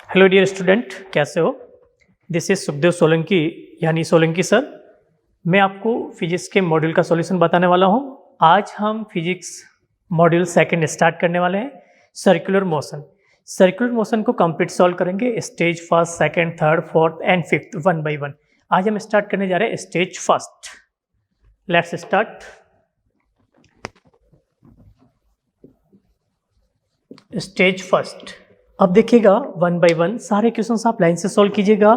Hello dear student, कैसे हो। This is Sukhdev Solanki यानी सोलंकी सर। मैं आपको फिजिक्स के मॉड्यूल का सॉल्यूशन बताने वाला हूं। आज हम फिजिक्स मॉड्यूल सेकंड स्टार्ट करने वाले हैं, सर्कुलर मोशन। सर्कुलर मोशन को कंप्लीट सॉल्व करेंगे, stage first, second, third, fourth and fifth, one by one. आज हम स्टार्ट करने जा रहे हैं stage first. Let's start. Stage first. अब देखिएगा वन बाय वन सारे क्वेश्चंस आप लाइन से सॉल्व कीजिएगा।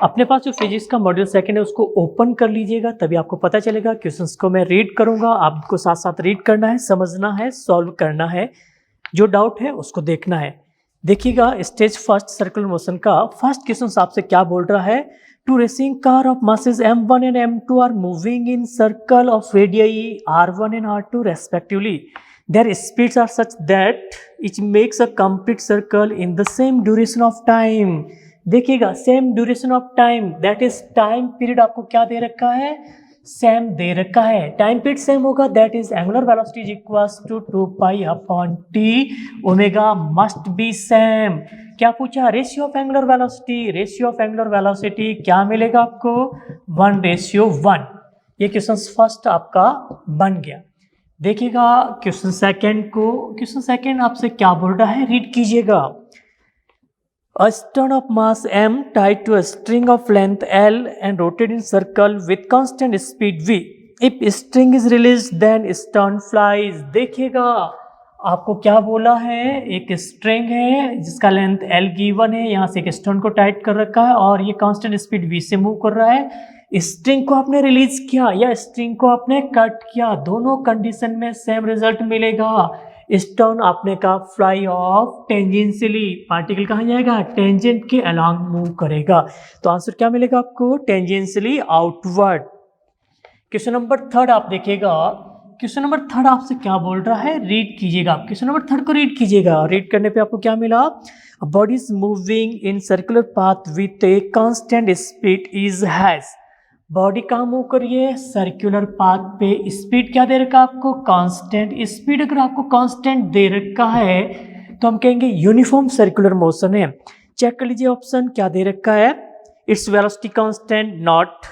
अपने पास जो फिजिक्स का मॉड्यूल सेकंड है उसको ओपन कर लीजिएगा, तभी आपको पता चलेगा। क्वेश्चंस को मैं रीड करूंगा, आपको साथ साथ रीड करना है, समझना है, सॉल्व करना है। जो डाउट है उसको देखना है। देखिएगा स्टेज फर्स्ट सर्कुलर मोशन का फर्स्ट क्वेश्चन आपसे क्या बोल रहा है। Two racing car of masses m1 and m2 are moving in circle of radii r1 and r2 respectively. Their speeds are such that it makes a complete circle in the same duration of time. देखिएगा same duration of time, that is time period आपको क्या दे रखा है, same दे रखा है। Time period same होगा, that is angular velocity is equals to 2 pi upon T, omega must be same. क्या पूछा, ratio of angular velocity. Ratio of angular velocity क्या मिलेगा आपको, 1:1। ये क्वेश्चन फर्स्ट आपका बन गया। देखिएगा क्वेश्चन सेकंड को, क्वेश्चन सेकंड आपसे क्या बोल रहा है, रीड कीजिएगा। A stone of mass m tied to a string of length L and rotated in circle with constant speed v. If string is released then stone flies. देखिएगा आपको क्या बोला है, एक स्ट्रिंग है जिसका लेंथ L गिवन है, यहाँ से एक स्टोन को टाइट कर रखा है और ये कांस्टेंट स्पीड v से मूव कर रहा है। स्ट्रिंग को आपने रिलीज किया या स्ट्रिंग को आपने कट किया, दोनों कंडीशन में सेम रिजल्ट मिलेगा। स्टोन आपने कहा फ्लाई ऑफ टेंजेंशियली, पार्टिकल कहाँ जाएगा, टेंजेंट के अलोंग मूव करेगा। तो आंसर क्या मिलेगा आपको, tangentially outward. Question number third आप देखिएगा, क्वेश्चन नंबर थर्ड आपसे क्या बोल रहा है, रीड कीजिएगा। क्वेश्चन नंबर थर्ड को रीड कीजिएगा। रीड करने पे आपको क्या मिला, body is moving in circular path with a constant speed is has. Body कहाँ मूव करिए, सर्कुलर पाथ पे। स्पीड क्या दे रखा है आपको, कांस्टेंट स्पीड। अगर आपको कांस्टेंट दे रखा है तो हम कहेंगे यूनिफॉर्म सर्कुलर मोशन है। चेक कर लीजिए ऑप्शन क्या दे रखा है, its velocity constant, not.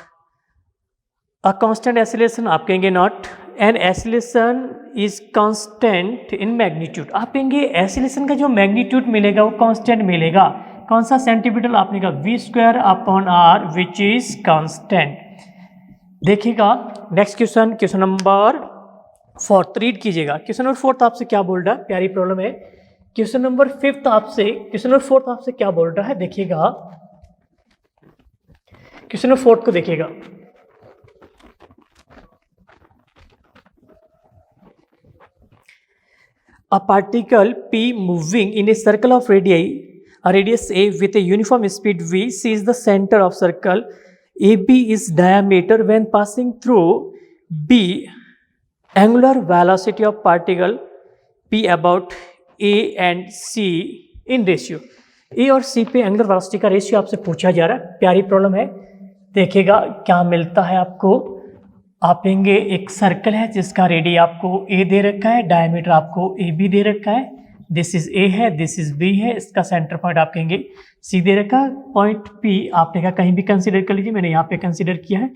A constant acceleration आप कहेंगे not. And acceleration is constant in magnitude, आप कहेंगे एक्सीलरेशन का जो मैग्नीट्यूड मिलेगा वो कांस्टेंट मिलेगा। कौन सा, सेंटीमीटर, आपने कहा v² upon r which is constant. देखिएगा next question, question number fourth, read कीजिएगा। क्वेश्चन नंबर फोर्थ आपसे क्या बोल रहा है, प्यारी प्रॉब्लम है। क्वेश्चन नंबर फिफ्थ आपसे, क्वेश्चन नंबर फोर्थ आपसे क्या बोल रहा है, देखिएगा क्वेश्चन नंबर फोर्थ को देखिएगा। A particle P moving in a circle of radii, a radius A with a uniform speed v, C is the center of circle, AB is diameter when passing through B, angular velocity of particle P about A and C in ratio. A और C पे angular velocity का ratio आपसे पूछा जा रहा है, प्यारी problem है। देखिएगा क्या मिलता है आपको, आप लेंगे एक सर्कल है जिसका रेडियस आपको ए दे रखा है, डायमीटर आपको ए बी दे रखा है। दिस इज ए है, दिस इज बी है, इसका सेंटर पॉइंट आप कहेंगे सी दे रखा है। पॉइंट पी आपने कहा कहीं भी कंसीडर कर लीजिए, मैंने यहाँ पे कंसीडर किया है।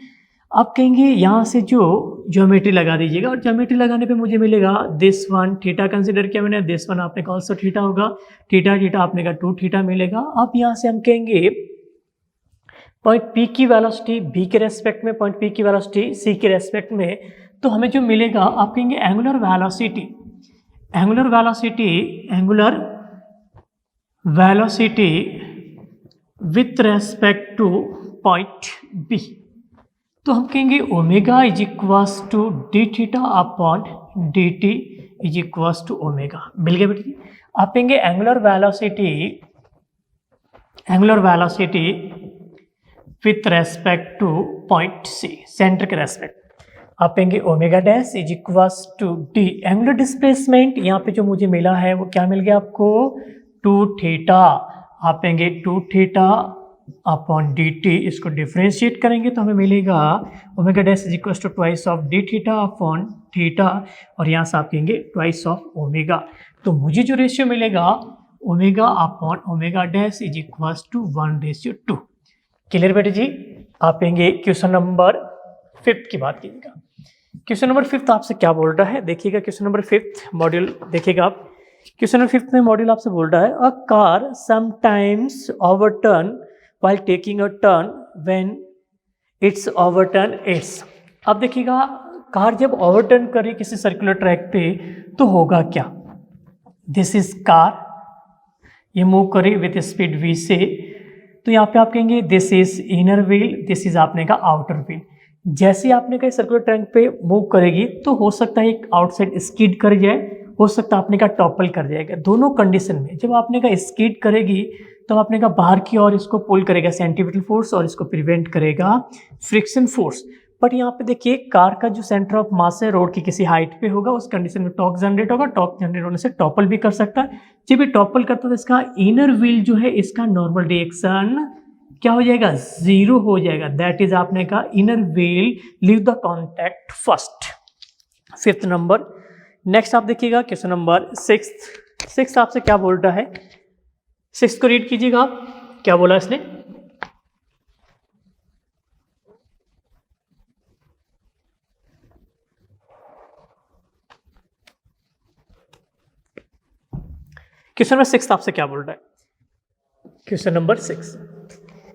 आप कहेंगे यहाँ से जो ज्योमेट्री लगा दीजिएगा, और ज्योमेट्री लगाने पे मुझे मिलेगा दिस वन, थीटा कंसीडर किया मैंने, दिस वन आपने कहा ऑल्सो थीटा होगा, थीटा थीटा आपने कहा 2 थीटा मिलेगा। अब यहाँ से हम कहेंगे पॉइंट P की वेलोसिटी B के रेस्पेक्ट में, पॉइंट P की वेलोसिटी C के रेस्पेक्ट में, तो हमें जो मिलेगा आप कहेंगे angular velocity, angular velocity, angular velocity with respect to point B। तो हम कहेंगे omega is equals to D theta upon D T is equals to omega. मिल गया बेटी। आप कहेंगे angular velocity, angular velocity with respect to point C, centre के respect, आप कहेंगे omega dash is equals to D. Angular displacement यहाँ पे जो मुझे मिला है वो क्या मिल गया आपको, 2 थीटा। आप कहेंगे 2 थीटा अपॉन डी टी, इसको डिफ्रेंशिएट करेंगे तो हमें मिलेगा omega dash is equals to twice of D theta upon theta, और यहाँ से आप कहेंगे ट्वाइस ऑफ ओमेगा। तो मुझे जो रेशियो मिलेगा omega upon omega dash is equals to 1:2। Clear बेटे जी। आप आएंगे क्वेश्चन नंबर 5 की बात कीजिएगा। क्वेश्चन नंबर 5 आपसे क्या बोल रहा है, देखिएगा क्वेश्चन नंबर 5 मॉड्यूल देखिएगा आप। क्वेश्चन नंबर 5 में मॉड्यूल आपसे बोल रहा है a car sometimes overturn while taking a turn when it's overturn it's. अब देखिएगा कार जब ओवरटर्न करे किसी सर्कुलर ट्रैक पे तो होगा क्या। दिस इज कार, ये मूव करे विथ स्पीड v से, तो यहाँ पे आप कहेंगे this is inner wheel, this is आपने का आउटर व्हील। जैसे आपने कहा सर्कुलर ट्रैक पे मूव करेगी तो हो सकता है एक आउटसाइड स्कीड कर जाए, हो सकता है आपने का टॉपल कर जाएगा। दोनों कंडीशन में जब आपने का स्कीड करेगी तो आपने का बाहर की ओर इसको पुल करेगा सेंट्रीपिटल फोर्स और इसको प्रिवेंट करेगा फ्रिक्शन फोर्स। बट यहाँ पे देखिए कार का जो सेंटर ऑफ मास है रोड की किसी हाइट पे होगा, उस कंडीशन में टॉर्क जनरेट होगा, टॉर्क जनरेट होने से टॉपल भी कर सकता है। जब ये टॉपल करता है तो इसका इनर व्हील जो है इसका नॉर्मल रिएक्शन क्या हो जाएगा, 0 हो जाएगा। दैट इज आपने का inner wheel leave the contact first. 5th number. Next आप देखिएगा क्वेश्चन नंबर 6 आपसे क्या बोल रहा है, 6 को रीड कीजिएगा आप, क्या बोला इसने। क्वेश्चन नंबर 6 आपसे क्या बोल रहा है, क्वेश्चन नंबर 6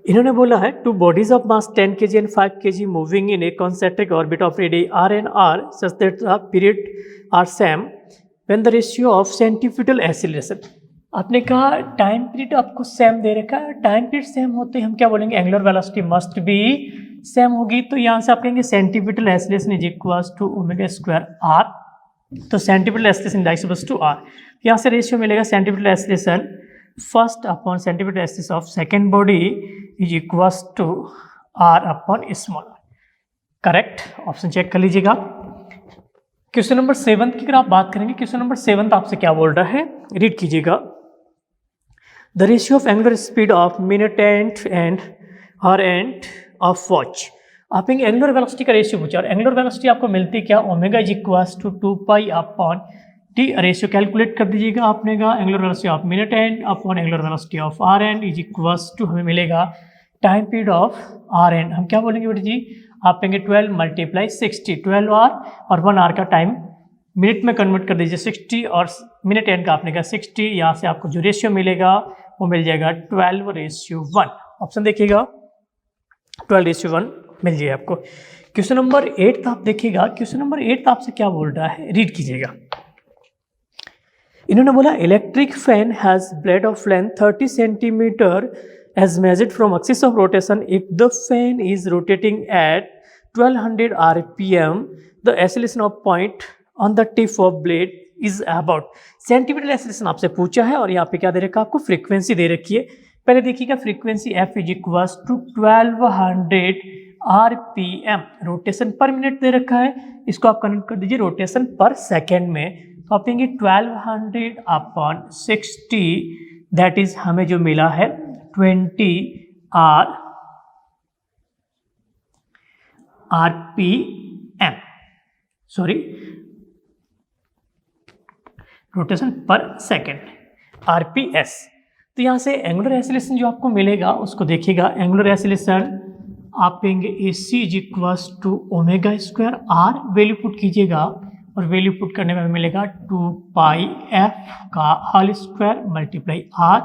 इन्होंने बोला है two bodies of mass 10 kg and 5 kg moving in a concentric orbit of radius r and r such that the period are same when the ratio of centrifugal acceleration. आपने कहा time period आपको same दे रखा है, time period same होते हम क्या बोलेंगे angular velocity must be same होगी। तो यहाँ से आप कहेंगे centrifugal acceleration is equals to omega square r, तो centrifugal acceleration is equals to r। यहाँ से रेशियो मिलेगा centrifugal acceleration first upon centrifugal acceleration of second body is equals to r upon small r। Correct, option check कर लीजिएगा। Question number 7 की अगर आप बात करेंगे, क्वेश्चन नंबर 7 आपसे क्या बोल रहा है, रीड कीजिएगा। The ratio of angular speed of minute hand hour hand of watch. आप एंगुलर वेलोसिटी का रेशियो पूछा और एंगुलर वेलोसिटी आपको मिलती क्या, omega is equals to 2 pi upon T. Ratio calculate कर दीजिएगा आपने का angular velocity of minute hand upon angular velocity of hour hand is equals to हमें मिलेगा time period of hour hand. हम क्या बोलेंगे बेटे जी, आप कहेंगे 12 × 60, 12 आर और 1 आवर का टाइम मिनट में कन्वर्ट कर दीजिए 60 और मिनट एंड का आपने कहा 60। यहाँ से आपको जो रेशियो मिलेगा वो मिल जाएगा 12:1। ऑप्शन देखिएगा 12:1 मिल जाएगा आपको। क्वेश्चन नंबर 8 आप देखिएगा, क्वेश्चन नंबर 8 आपसे क्या बोल रहा है, रीड कीजिएगा। इन्होंने बोला electric fan has blade of length 30 centimetre as measured from axis of rotation. If the fan is rotating at 1200 rpm, the acceleration of point on the tip of blade is about centimetre acceleration आपसे पूछा है और यहाँ पे क्या दे रखा है आपको, फ्रीक्वेंसी दे रखी है। पहले देखिएगा frequency f is equals to 1200 rpm, rotation per minute दे रखा है, इसको आप कन्वर्ट कर दीजिए रोटेशन पर सेकेंड में, तो आप कहेंगे 1200 अपॉन 60, दैट इज हमें जो मिला है 20 rpm, सॉरी रोटेशन पर सेकेंड rps। तो यहाँ से एंगुलर एक्सीलरेशन जो आपको मिलेगा उसको देखिएगा, एंगुलर एक्सीलरेशन आप कहेंगे AC is equals to omega square r, value put कीजिएगा और वैल्यू पुट करने में मिलेगा 2 पाई f का होल स्क्वायर मल्टीप्लाई r,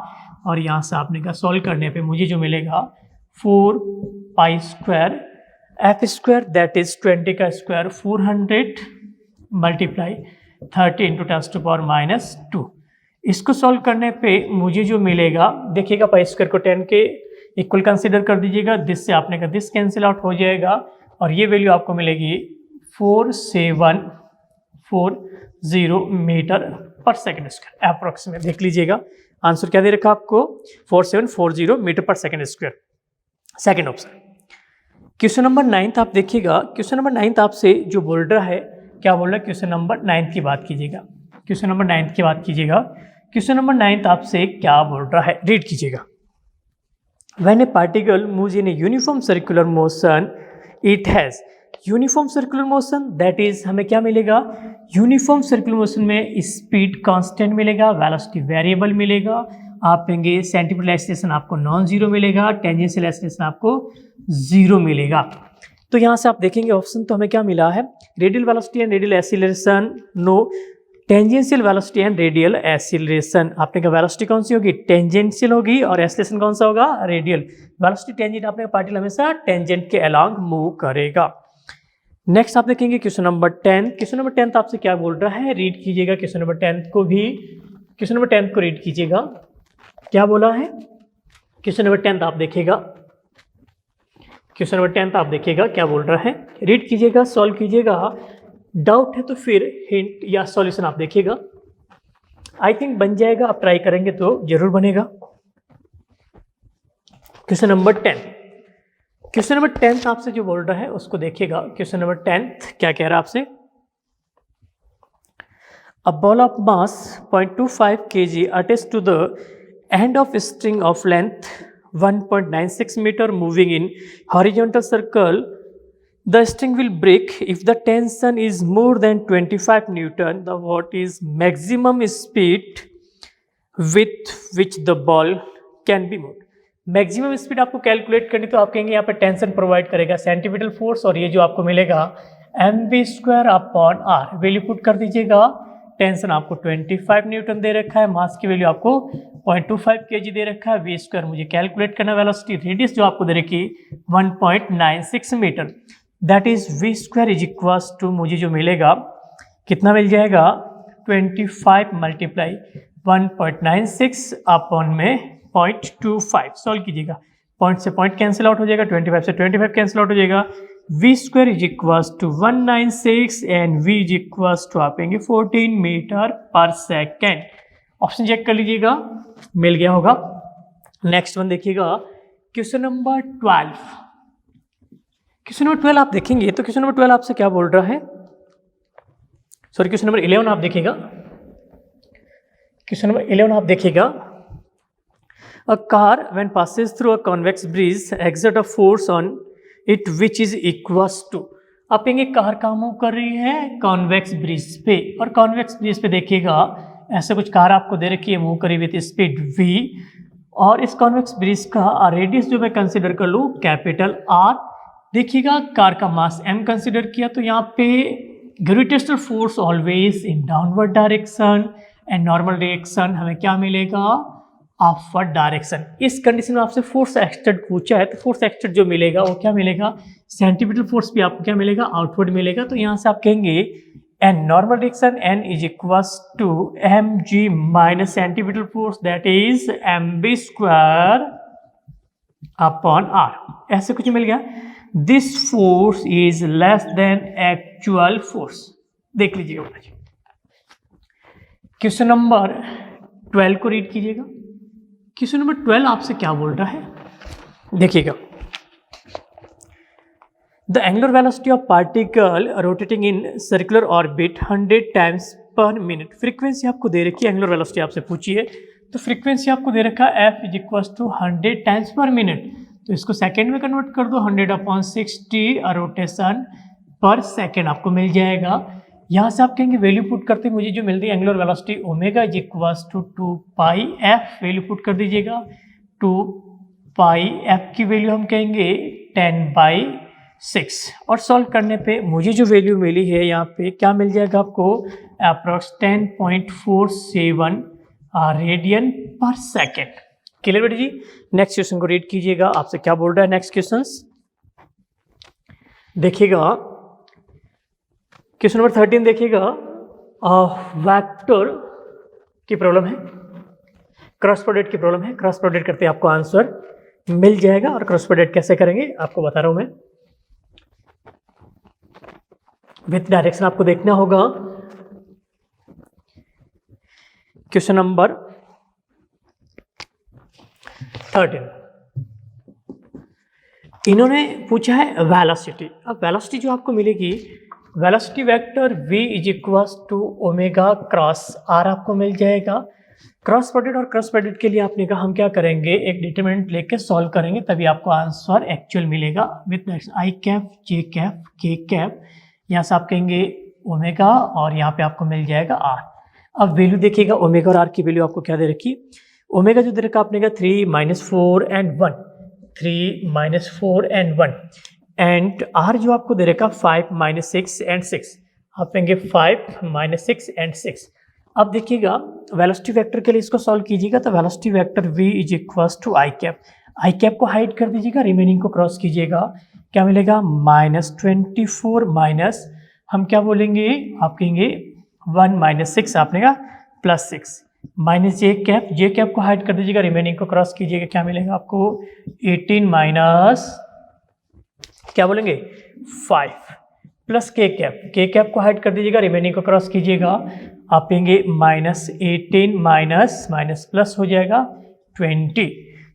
और यहाँ से आपने का सॉल्व करने पे मुझे जो मिलेगा 4 pi square f square, that is 20 का स्क्वायर 400 मल्टीप्लाई 30 इंटू 10⁻²। इसको सॉल्व करने पे मुझे जो मिलेगा देखिएगा, पाई स्क्वायर को 10 के इक्वल कंसीडर कर दीजिएगा, दिस से आपने का दिस कैंसिल आउट हो जाएगा और ये वैल्यू आपको मिलेगी 4740 metre per second square approximate. देख लीजिएगा आंसर क्या दे रखा आपको, 4740 metre per second square, second option. Question number 9 आप देखिएगा, क्वेश्चन नंबर 9 आपसे जो बोल रहा है, क्या बोल रहा है, क्वेश्चन नंबर 9 की बात कीजिएगा, क्वेश्चन नंबर 9 की बात कीजिएगा। क्वेश्चन नंबर 9 आपसे क्या बोल रहा है, रीड कीजिएगा। When a particle moves in a uniform circular motion, it has uniform circular motion, that is हमें क्या मिलेगा, यूनिफॉर्म सर्कुलर मोशन में स्पीड कांस्टेंट मिलेगा, वेलोसिटी वेरिएबल मिलेगा, आप कहेंगे सेंटीमीटर एक्सीलरेशन आपको नॉन जीरो मिलेगा, टेंजेंशियल एक्सीलरेशन आपको जीरो मिलेगा। तो यहाँ से आप देखेंगे ऑप्शन तो हमें क्या मिला है, radial velocity and radial acceleration no, tangential velocity and radial acceleration. आपने कहा वेलोसिटी कौन सी होगी, टेंजेंशियल होगी, और एक्सीलरेशन कौन सा होगा, रेडियल। वेलोसिटी टेंजेंट, आपने पार्टिकल हमेशा टेंजेंट के अलोंग मूव करेगा। नेक्स्ट आप देखेंगे क्वेश्चन नंबर 10। क्वेश्चन नंबर 10 आपसे क्या बोल रहा है, रीड कीजिएगा क्वेश्चन नंबर 10 को भी, क्वेश्चन नंबर 10 को रीड कीजिएगा, क्या बोला है। क्वेश्चन नंबर 10 आप देखिएगा, क्वेश्चन नंबर 10 आप देखिएगा क्या बोल रहा है, रीड कीजिएगा, सॉल्व कीजिएगा। डाउट है तो फिर हिंट या सॉल्यूशन आप देखिएगा, आई थिंक बन जाएगा, आप ट्राई करेंगे तो जरूर बनेगा। क्वेश्चन नंबर 10, क्वेश्चन नंबर 10 आपसे जो बोल रहा है उसको देखिएगा। क्वेश्चन नंबर 10 क्या कह रहा है आपसे, a ball of mass 0.25 kg attached to the end of string of length 1.96 metre moving in horizontal circle, the string will break if the tension is more than 25 Newton. The what is maximum speed with which the ball can be moved. Maximum speed आपको calculate करनी, तो आप कहेंगे यहाँ पे tension provide करेगा centimetre force, और ये जो आपको मिलेगा mv² upon are, value put कर दीजिएगा। टेंशन आपको 25 न्यूटन दे रखा है, मास की वैल्यू आपको 0.25 kg दे रखा है, v² मुझे कैलकुलेट करना, वेलोसिटी रेडियस जो आपको दे रखी 1.96 metre, that is v² is equals to, मुझे जो मिलेगा कितना मिल जाएगा, 25 मल्टीप्लाई 1.96 अपॉन में 0.25, सॉल्व कीजिएगा, पॉइंट से पॉइंट कैंसिल आउट हो जाएगा, 25 से 25 कैंसिल आउट हो जाएगा, v² is equals to 196 and v is equals to आप कहेंगे 14 metre per second. Option check कर लीजिएगा, मिल गया होगा। नेक्स्ट वन देखिएगा, क्वेश्चन नंबर 12। क्वेश्चन नंबर 12 आप देखेंगे तो क्वेश्चन नंबर 12 आपसे क्या बोल रहा है, सॉरी क्वेश्चन नंबर 11 आप देखिएगा, क्वेश्चन नंबर 11 आप देखिएगा, a car when passes through a convex bridge exert a force on it which is equals to, आप कहेंगे कार कहाँ मूव कर रही है, कॉन्वेक्स ब्रिज पे, और कॉन्वेक्स ब्रिज पे देखिएगा ऐसे कुछ कार आपको दे रखी है, मूव करी विथ स्पीड v, और इस कॉन्वेक्स ब्रिज का रेडियस जो मैं कंसिडर कर लूँ कैपिटल R, देखिएगा कार का मास m कंसिडर किया, तो यहाँ पे gravitational force always in downward direction and normal direction, हमें क्या मिलेगा, अपवर्ड डायरेक्शन। इस कंडीशन में आपसे फोर्स एक्सटेंड पूछा है, तो फोर्स एक्सटेंड जो मिलेगा वो क्या मिलेगा, सेंटीमीटर फोर्स भी आपको क्या मिलेगा, आउटवर्ड मिलेगा। तो यहाँ से आप कहेंगे in normal direction n is equals to mg minus centimetre force, that is mv² upon r, ऐसे कुछ मिल गया। This force is less than actual force, देख लीजिएगा। क्वेश्चन नंबर 12 को रीड कीजिएगा। क्वेश्चन नंबर 12 आपसे क्या बोल रहा है, देखिएगा, the angular velocity of particle rotating in circular orbit 100 times per minute. Frequency आपको दे रखी है, एंगुलर वेलोसिटी आपसे पूछी है, तो फ्रीक्वेंसी आपको दे रखा है f is equals to 100 times per minute, तो इसको सेकेंड में कन्वर्ट कर दो, 100/60 रोटेशन पर सेकेंड आपको मिल जाएगा। यहाँ से आप कहेंगे वैल्यू पुट करते मुझे जो मिल रही है angular velocity omega is equals to 2πf, value put कर दीजिएगा, 2πf की वैल्यू हम कहेंगे 10/6, और सॉल्व करने पे मुझे जो वैल्यू मिली है यहाँ पे क्या मिल जाएगा आपको, अप्रॉक्स 10.47 रेडियन पर सेकेंड। क्लियर बेटा जी। नेक्स्ट क्वेश्चन को रीड कीजिएगा, आपसे क्या बोल रहा है नेक्स्ट क्वेश्चन देखिएगा। क्वेश्चन नंबर 13 देखिएगा, वेक्टर की प्रॉब्लम है, क्रॉस प्रोडक्ट की प्रॉब्लम है, क्रॉस प्रोडक्ट करते आपको आंसर मिल जाएगा, और क्रॉस प्रोडक्ट कैसे करेंगे आपको बता रहा हूं मैं। विथ डायरेक्शन आपको देखना होगा। क्वेश्चन नंबर 13 इन्होंने पूछा है वेलोसिटी। अब वेलोसिटी जो आपको मिलेगी, velocity vector v is equals to omega cross r आपको मिल जाएगा। क्रॉस प्रोडक्ट और क्रॉस प्रोडक्ट के लिए आपने कहा हम क्या करेंगे, एक डिटरमिनेंट लेके सॉल्व करेंगे तभी आपको आंसर एक्चुअल मिलेगा with I cap J cap के कैप, यहाँ से आप कहेंगे ओमेगा और यहाँ पे आपको मिल जाएगा आर। अब वैल्यू देखिएगा, ओमेगा और आर की वैल्यू आपको क्या दे रखी, ओमेगा जो दे रखा आपने कहा 3 - 4 and 1, 3 - 4 and 1, एंड आर जो आपको दे रखा 5 - 6 and 6, आप कहेंगे 5 - 6 and 6। अब देखिएगा वेलोसिटी वेक्टर के लिए इसको सॉल्व कीजिएगा तो velocity vector v is equals to I cap, I cap को हाइड कर दीजिएगा, रिमेनिंग को क्रॉस कीजिएगा, क्या मिलेगा -24 माइनस हम क्या बोलेंगे, आप कहेंगे 1 - 6 आपने कहा +6 माइनस जे कैप को हाइड कर दीजिएगा, रिमेनिंग को क्रॉस कीजिएगा, क्या मिलेगा आपको 18 माइनस क्या बोलेंगे 5 प्लस के कैप को हाइड कर दीजिएगा, रिमेनिंग को क्रॉस कीजिएगा, आप कहेंगे -18 माइनस प्लस हो जाएगा 20।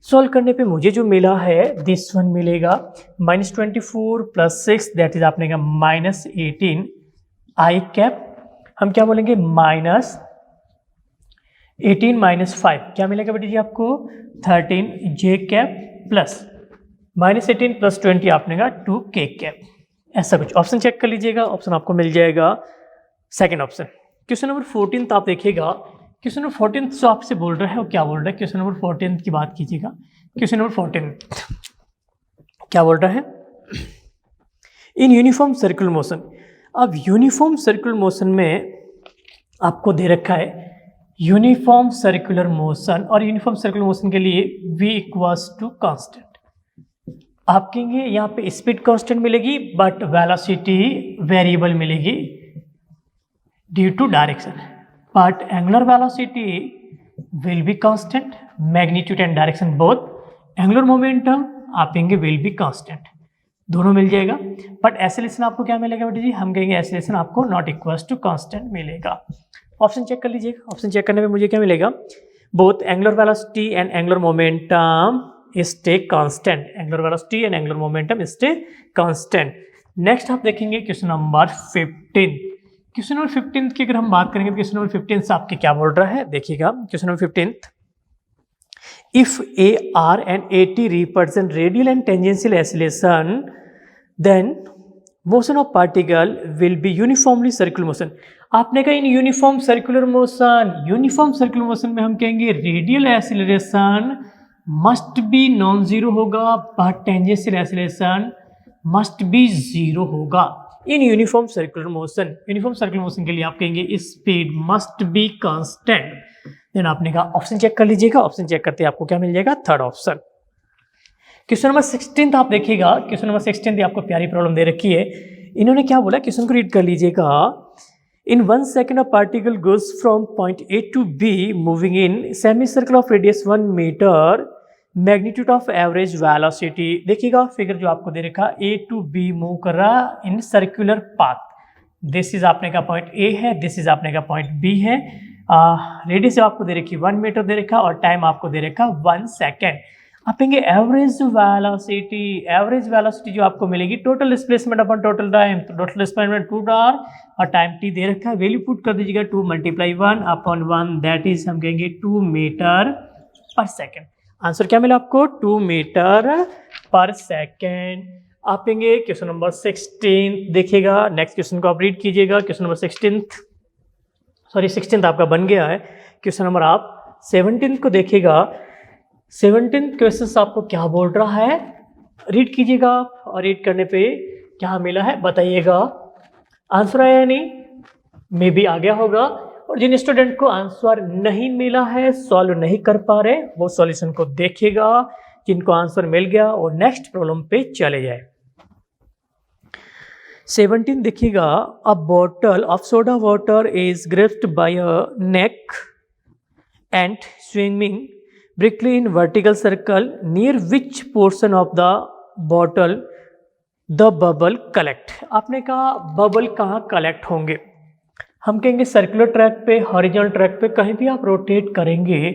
सॉल्व करने पे मुझे जो मिला है दिस वन मिलेगा -24 + 6 दैट इज आपने कहा -18 आई कैप, हम क्या बोलेंगे -18 - 5 क्या मिलेगा बेटी जी आपको 13 जे कैप प्लस -18 + 20 आपने कहा 2 के कैप, ऐसा कुछ। ऑप्शन चेक कर लीजिएगा, ऑप्शन आपको मिल जाएगा सेकंड ऑप्शन। क्वेश्चन नंबर 14 आप देखिएगा, क्वेश्चन नंबर 14 जो आपसे बोल रहा है वो क्या बोल रहा है, क्वेश्चन नंबर 14 की बात कीजिएगा। क्वेश्चन नंबर 14 क्या बोल रहा है, इन यूनिफॉर्म सर्कुलर मोशन। अब यूनिफॉर्म सर्कुलर मोशन में आपको दे रखा है यूनिफॉर्म सर्कुलर मोशन, और यूनिफॉर्म सर्कुलर मोशन के लिए v = कांस्टेंट, आप कहेंगे यहाँ पे स्पीड कांस्टेंट मिलेगी बट वेलोसिटी वेरिएबल मिलेगी due to direction, but angular velocity will be constant, magnitude and direction both, angular momentum आप कहेंगे will be constant, दोनों मिल जाएगा। बट एक्सेलरेशन आपको क्या मिलेगा बेटे जी, हम कहेंगे एक्सेलरेशन आपको नॉट इक्वल्स टू कांस्टेंट मिलेगा। ऑप्शन चेक कर लीजिएगा, ऑप्शन चेक करने में मुझे क्या मिलेगा, both angular velocity and angular momentum stay constant, angular velocity and angular momentum stay constant. Next आप देखेंगे क्वेश्चन नंबर 15। क्वेश्चन नंबर 15 की अगर हम बात करेंगे तो क्वेश्चन नंबर 15 से आपके क्या बोल रहा है, देखिएगा question number 15, if A R and A T represent radial and tangential acceleration then motion of particle will be uniformly circular motion. आपने कहा इन यूनिफॉर्म सर्कुलर मोशन में हम कहेंगे radial acceleration must be non zero होगा but tangential acceleration must be zero होगा। In uniform circular motion के लिए आप कहेंगे speed must be constant. Then आपने कहा ऑप्शन चेक कर लीजिएगा, ऑप्शन चेक करते आपको क्या मिल जाएगा, थर्ड ऑप्शन। क्वेश्चन नंबर 16 आप देखिएगा, क्वेश्चन नंबर 16 आपको प्यारी प्रॉब्लम दे रखी है। इन्होंने क्या बोला, क्वेश्चन को रीड कर लीजिएगा। In 1 second a particle goes from point A to B moving in semi circle of radius 1 metre, magnitude of average velocity. देखिएगा फिगर जो आपको दे रखा ए टू बी मूव कर रहा in circular path, this is आपने का पॉइंट ए है, दिस इज आपने का पॉइंट बी है। रेडियस आपको दे रखी 1 मीटर दे रखा और टाइम आपको दे रखा 1 सेकेंड। आप कहेंगे एवरेज वेलोसिटी जो आपको मिलेगी टोटल डिस्प्लेसमेंट अपन टोटल टाइम, तो टोटल डिस्प्लेसमेंट 2 आवर और टाइम टी दे रखा है, वैल्यू पुट कर दीजिएगा 2 × 1/1 दैट इज हम कहेंगे 2 मीटर पर सेकेंड। आंसर क्या मिला आपको, 2 मीटर पर सेकेंड। आप कहेंगे क्वेश्चन नंबर 16 देखिएगा, नेक्स्ट क्वेश्चन को आप रीड कीजिएगा। क्वेश्चन नंबर 16 आपका बन गया है। क्वेश्चन नंबर आप 17 को देखिएगा। 17 क्वेश्चन आपको क्या बोल रहा है, रीड कीजिएगा और रीड करने पे क्या मिला है बताइएगा। आंसर आया या नहीं, मे बी आ गया होगा। और जिन स्टूडेंट को आंसर नहीं मिला है, सॉल्व नहीं कर पा रहे, वो सॉल्यूशन को देखिएगा। जिनको आंसर मिल गया वो नेक्स्ट प्रॉब्लम पे चले जाए। 17 देखिएगा, a bottle of soda water is gripped by a neck and swimming briskly in vertical circle near which portion of the bottle the bubble collect. आपने कहा बबल कहाँ कलेक्ट होंगे, हम कहेंगे सर्कुलर ट्रैक पे, हॉरिजॉन्टल ट्रैक पे, कहीं भी आप रोटेट करेंगे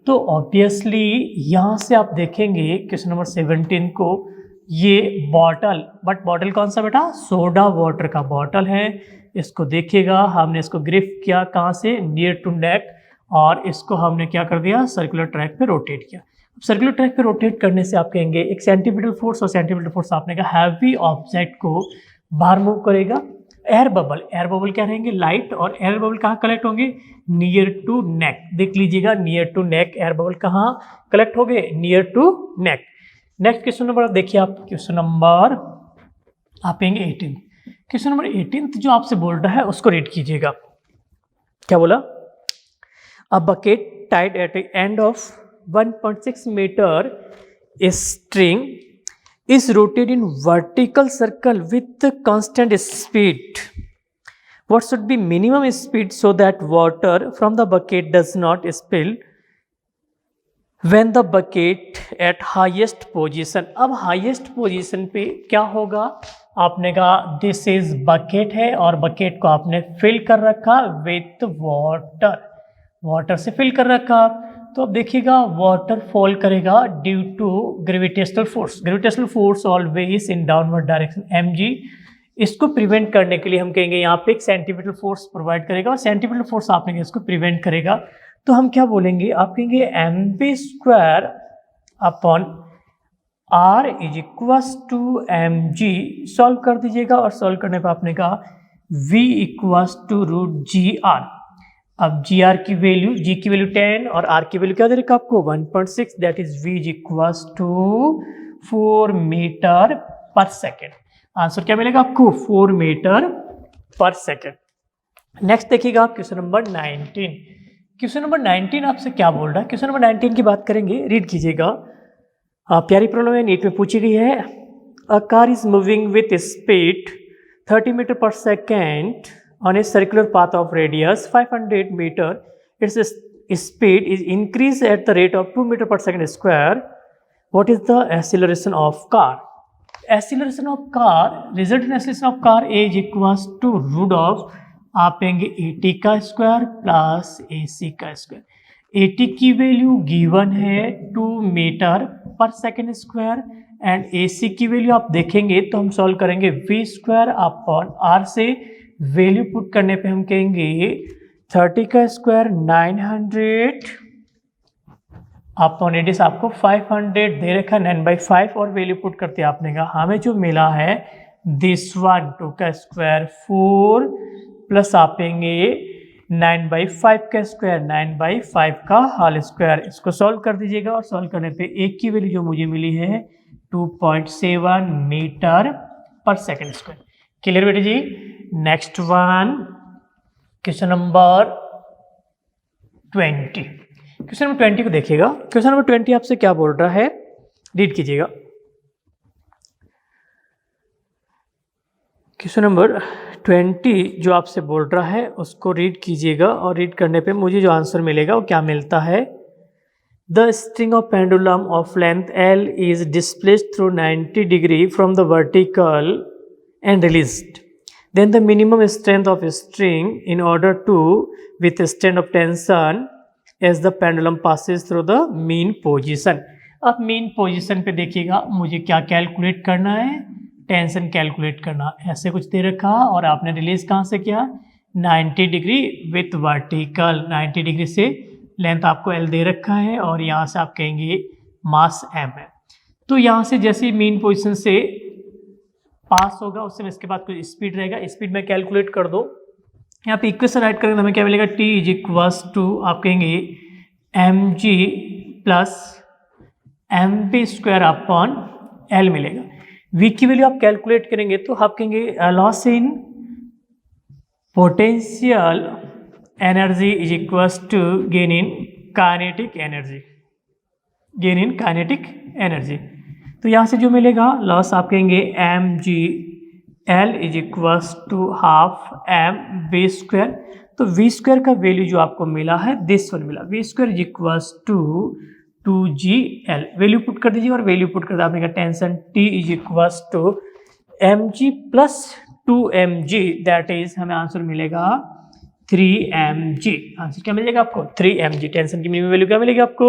तो ऑब्वियसली यहाँ से आप देखेंगे क्वेश्चन नंबर 17 को, ये बॉटल, बट बॉटल कौन सा बेटा, सोडा वाटर का बॉटल है। इसको देखिएगा, हमने इसको ग्रिप किया कहाँ से, नियर टू नेक, और इसको हमने क्या कर दिया, सर्कुलर ट्रैक पे रोटेट किया। सर्कुलर ट्रैक पे रोटेट करने से आप कहेंगे एक सेंटीपिटल फोर्स, और सेंटीपिटल फोर्स आपने कहा हैवी ऑब्जेक्ट को बाहर मूव करेगा। एयर बबल क्या रहेंगे, लाइट, और एयर बबल कहाँ कलेक्ट होंगे, नियर टू नेक। देख लीजिएगा, near to neck air bubble कहाँ कलेक्ट हो गए, near to neck. Next question number देखिए आप, क्वेश्चन नंबर आप कहेंगे 18। क्वेश्चन नंबर 18 जो आपसे बोल रहा है उसको रीड कीजिएगा। क्या बोला, a bucket tied at the end of 1.6 meter string is rotated in vertical circle with constant speed. What should be minimum speed so that water from the bucket does not spill when the bucket at highest position? अब highest position पे क्या होगा, आपने कहा this is bucket है और bucket को आपने फिल कर रखा विथ वाटर से फिल कर रखा। तो अब देखिएगा वाटर फॉल करेगा due to gravitational force always in downward direction mg। इसको प्रिवेंट करने के लिए हम कहेंगे यहाँ पे एक सेंटीपिटल फोर्स प्रोवाइड करेगा, और सेंटीपिटल फोर्स आपने इसको प्रिवेंट करेगा। तो हम क्या बोलेंगे, आप कहेंगे mv² upon r is equals to mg। Solve कर दीजिएगा, और सॉल्व करने पर आपने कहा v इक्वस टू √gr। अब gr की वैल्यू, g की वैल्यू 10 और r की वैल्यू क्या दे रखा आपको 1.6, that is v is equals to 4 metre per second. Answer क्या मिलेगा आपको 4 मीटर पर सेकेंड। नेक्स्ट देखिएगा आप क्वेश्चन नंबर 19। क्वेश्चन नंबर 19 आपसे क्या बोल रहा है, क्वेश्चन नंबर 19 की बात करेंगे, रीड कीजिएगा। प्यारी प्रॉब्लम है, नीट में पूछी गई है। A car is moving with speed 30 metre per second on a circular path of radius 500 meter. Its speed is increased at the rate of 2 meter per second square. What is the acceleration of car? Acceleration of car, resultant acceleration of car is equals to root of आप कहेंगे AT का square plus AC का square. AT की value given है 2 metre per second square, and AC की value आप देखेंगे तो हम सॉल्व करेंगे v² अपॉन r से वैल्यू पुट करने पे हम कहेंगे 30 का स्क्वायर 900 अपॉन एडिस आपको 500 दे रखा 9/5, और वैल्यू पुट करते आपने कहा हमें जो मिला है दिस वन 2 का स्क्वायर 4 प्लस आप कहेंगे 9/5 का स्क्वायर 9/5 का होल स्क्वायर। इसको सॉल्व कर दीजिएगा, और सॉल्व करने पे एक की वैल्यू जो मुझे मिली है 2.7 metre per second square. Clear बेटे जी। Next one question number 20। Question number 20 को देखिएगा। क्वेश्चन नंबर 20 आपसे क्या बोल रहा है, रीड कीजिएगा। क्वेश्चन नंबर 20 जो आपसे बोल रहा है उसको रीड कीजिएगा, और रीड करने पे मुझे जो आंसर मिलेगा वो क्या मिलता है। The string of pendulum of length L is displaced through 90 degree from the vertical and released. Then the minimum strength of a string in order to withstand of tension as the pendulum passes through the mean position. अब mean position पे देखिएगा मुझे क्या calculate करना है, tension calculate करना। ऐसे कुछ दे रखा और आपने रिलीज कहाँ से किया 90 डिग्री विथ वर्टिकल। 90 डिग्री से लेंथ आपको L दे रखा है, और यहाँ से आप कहेंगे मास M है। तो यहाँ से जैसे मीन पोजीशन से पास होगा उससे में इसके बाद कुछ स्पीड रहेगा, स्पीड में कैलकुलेट कर दो। यहाँ पे इक्वेशन राइट करेंगे तो हमें क्या मिलेगा, T इज इक्वल्स टू आप कहेंगे mg plus mv² upon L मिलेगा। v की वैल्यू आप कैलकुलेट करेंगे तो आप कहेंगे loss in potential energy is equals to gain in kinetic energy. तो यहाँ से जो मिलेगा लॉस आप कहेंगे mg L is equals to half mv²। तो v² का वैल्यू जो आपको मिला है दिस वन मिला, v² is equals to 2gl। Value put कर दीजिए, और वैल्यू पुट कर आपने कहा tension T is equals to mg plus 2mg, that is हमें आंसर मिलेगा 3mg। आंसर क्या मिलेगा आपको 3mg। टेंशन की मिनिमम वैल्यू क्या मिलेगी आपको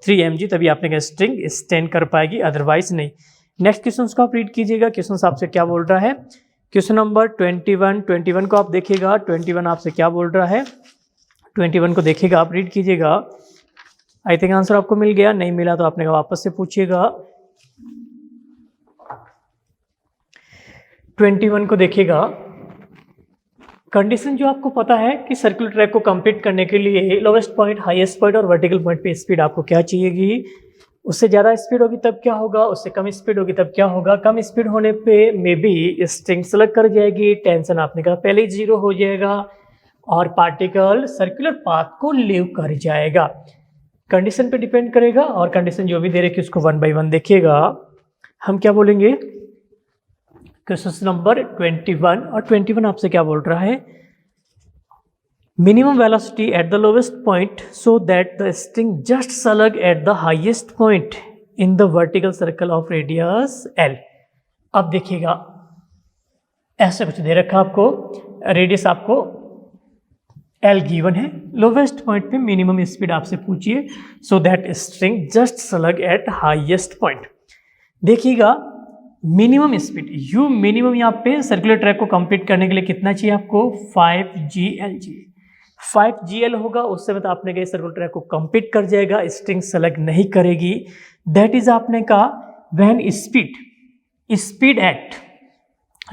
3mg, तभी आपने कहा स्ट्रिंग स्टैंड कर पाएगी, अदरवाइज नहीं। नेक्स्ट क्वेश्चन को आप रीड कीजिएगा। क्वेश्चन आपसे क्या बोल रहा है, क्वेश्चन नंबर 21 को आप देखिएगा। 21 आपसे क्या बोल रहा है, 21 को देखिएगा, आप रीड कीजिएगा। आई थिंक आंसर आपको मिल गया, नहीं मिला तो आपने वापस से पूछिएगा। 21 को देखिएगा। कंडीशन जो आपको पता है कि सर्कुलर ट्रैक को कंप्लीट करने के लिए लोवेस्ट पॉइंट, हाईएस्ट पॉइंट और वर्टिकल पॉइंट पे स्पीड आपको क्या चाहिएगी। उससे ज़्यादा स्पीड होगी तब क्या होगा, उससे कम स्पीड होगी तब क्या होगा। कम स्पीड होने पे मे बी स्ट्रिंग सेलेक्ट कर जाएगी, टेंशन आपने कहा पहले ही 0 हो जाएगा और पार्टिकल सर्कुलर पाथ को लीव कर जाएगा। कंडीशन पे डिपेंड करेगा और कंडीशन जो भी दे रखी है उसको 1 by 1 देखिएगा। हम क्या बोलेंगे, क्वेश्चन नंबर 21 और 21 आपसे क्या बोल रहा है, minimum velocity at the lowest point so that the string just slack at the highest point in the vertical circle of radius L। अब देखिएगा ऐसा कुछ दे रखा आपको, रेडियस आपको L गिवन है, लोवेस्ट पॉइंट पे मिनिमम स्पीड आपसे पूछिए so that string just slack eight highest point. देखिएगा मिनिमम स्पीड, यू मिनिमम यहाँ पे सर्कुलर ट्रैक को कंप्लीट करने के लिए कितना चाहिए आपको, 5GL चाहिए। 5GL होगा, उससे मतलब आपने कहा सर्कुलर ट्रैक को कंप्लीट कर जाएगा, स्ट्रिंग सेलेक्ट नहीं करेगी। दैट इज आपने कहा when speed at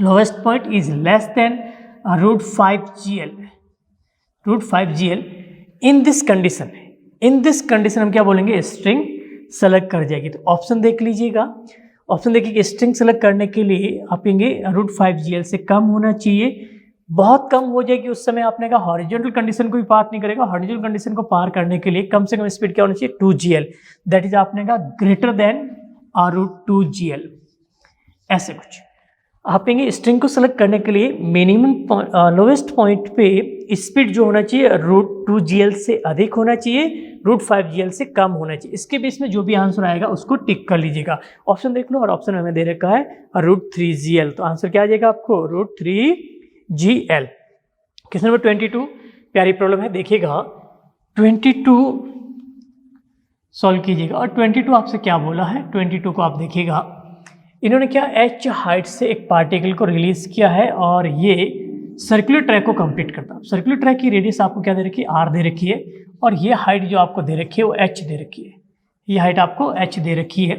lowest point is less then √5GL in this condition हम क्या बोलेंगे, स्ट्रिंग सेलेक्ट कर जाएगी। तो ऑप्शन देख लीजिएगा, ऑप्शन देखिए कि स्ट्रिंग सेलेक्ट करने के लिए आप येंगे √5GL से कम होना चाहिए। बहुत कम हो जाएगी उस समय आपने कहा हॉरिजॉन्टल कंडीशन को भी पार नहीं करेगा। हॉरिजॉन्टल कंडीशन को पार करने के लिए कम से कम स्पीड क्या होना चाहिए, 2GL। दैट इज आपने कहा ग्रेटर देन √2GL। ऐसे कुछ आप येंगे स्ट्रिंग को सेलेक्ट करने के लिए मिनिमम लोवेस्ट पॉइंट पे स्पीड जो होना चाहिए √2GL से अधिक होना चाहिए, √5GL से कम होना चाहिए। इसके बेस में जो भी आंसर आएगा उसको टिक कर लीजिएगा। ऑप्शन देख लो और ऑप्शन में हमें दे रखा है √3GL, तो आंसर क्या आ जाएगा आपको, √3GL। क्वेश्चन नंबर 22 प्यारी प्रॉब्लम है, देखिएगा 22 सॉल्व कीजिएगा। और 22 आपसे क्या बोला है, 22 को आप देखिएगा, इन्होंने क्या h हाइट से एक पार्टिकल को रिलीज किया है और ये सर्कुलर ट्रैक को कंप्लीट करता है। सर्कुलर ट्रैक की रेडियस आपको क्या दे रखी है, r दे रखी है और ये हाइट जो आपको दे रखी है वो h दे रखी है, ये हाइट आपको h दे रखी है।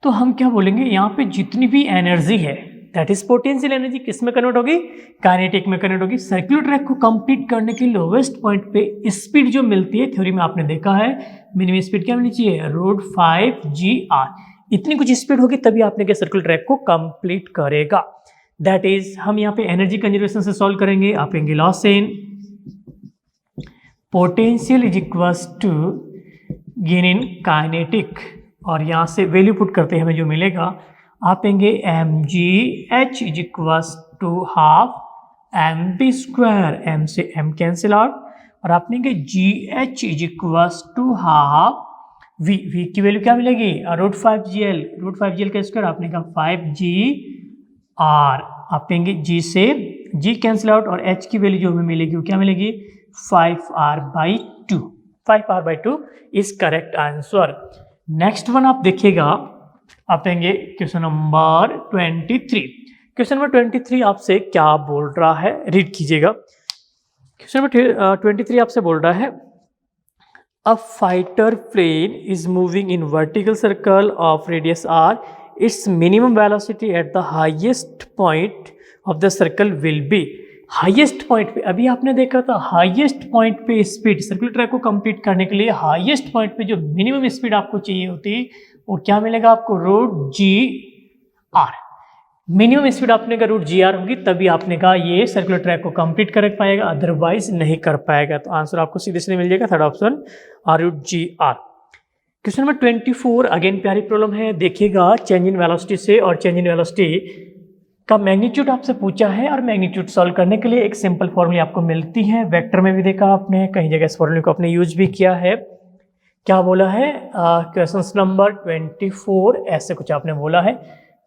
तो हम क्या बोलेंगे, यहाँ पे जितनी भी एनर्जी है दैट इज पोटेंशियल एनर्जी किस में कन्वर्ट होगी, काइनेटिक में कन्वर्ट होगी। सर्कुलर ट्रैक को कंप्लीट करने के लोवेस्ट पॉइंट पे स्पीड जो मिलती है, थ्योरी में आपने देखा है मिनिमम स्पीड क्या मिलनी चाहिए, √5GR। इतनी कुछ स्पीड होगी तभी आपने क्या सर्कुलर ट्रैक को कंप्लीट करेगा। दैट इज हम यहाँ पे एनर्जी कंजर्वेशन से सॉल्व करेंगे। आप येंगे loss in potential is equals to gain in kinetic और यहाँ से वैल्यू पुट करते हैं हमें जो मिलेगा, आप येंगे mgh is equals to half mv², m से m कैंसिल आउट और आप लेंगे gh is equals to half v की वैल्यू क्या मिलेगी, √5GL का स्क्वायर आपने कहा 5GR। आप लेंगे g से g कैंसिल आउट और h की वैल्यू जो हमें मिलेगी वो क्या मिलेगी, 5r/2। 5r/2 is correct answer. Next one आप देखिएगा, आप लेंगे क्वेश्चन नंबर 23। क्वेश्चन नंबर 23 आपसे क्या बोल रहा है, रीड कीजिएगा। क्वेश्चन नंबर 23 आपसे बोल रहा है, A fighter plane is moving in vertical circle of radius r. Its minimum velocity at the highest point of the circle will be. Highest point पे अभी आपने देखा था, हाईएस्ट पॉइंट पे स्पीड सर्कुलर ट्रैक को कंप्लीट करने के लिए हाईएस्ट पॉइंट पे जो मिनिमम स्पीड आपको चाहिए होती वो क्या मिलेगा आपको, √GR। मिनिमम स्पीड आपने का √GR होगी तभी आपने कहा ये सर्कुलर ट्रैक को कंप्लीट कर पाएगा, अदरवाइज नहीं कर पाएगा। तो आंसर आपको सीधे सीधे मिल जाएगा, third option √GR। Question number 24 again प्यारी प्रॉब्लम है, देखिएगा चेंज इन वेलोसिटी से और चेंज इन वेलोसिटी का मैग्नीट्यूड आपसे पूछा है और मैग्नीट्यूड सॉल्व करने के लिए एक सिंपल फॉर्मूला आपको मिलती है। वेक्टर में भी देखा आपने, कहीं जगह इस फॉर्मूले को आपने यूज भी किया है। क्या बोला है, क्वेश्चन नंबर 24 ऐसे कुछ आपने बोला है,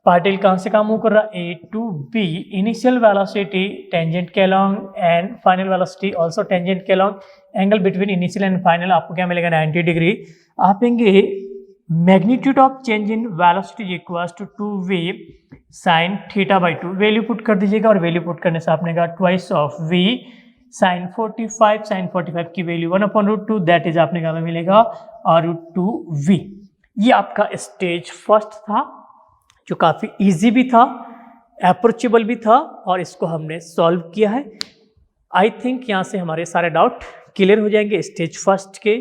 पार्टिकल कहाँ से कहाँ मूव कर रहा है, A to B, initial velocity tangent के along and final velocity also tangent के along, angle between initial and final आपको क्या मिलेगा 90 डिग्री। आप येंगे magnitude of change in velocity equals to 2v sin θ/2, value put कर दीजिएगा और वैल्यू पुट करने से आपने कहा ट्वाइस ऑफ v sin45 की वैल्यू 1/√2, दैट इज आपने कहा मिलेगा r√2v। ये आपका स्टेज फर्स्ट था जो काफ़ी इजी भी था, अप्रोचेबल भी था और इसको हमने सॉल्व किया है। आई थिंक यहाँ से हमारे सारे डाउट क्लियर हो जाएंगे स्टेज फर्स्ट के।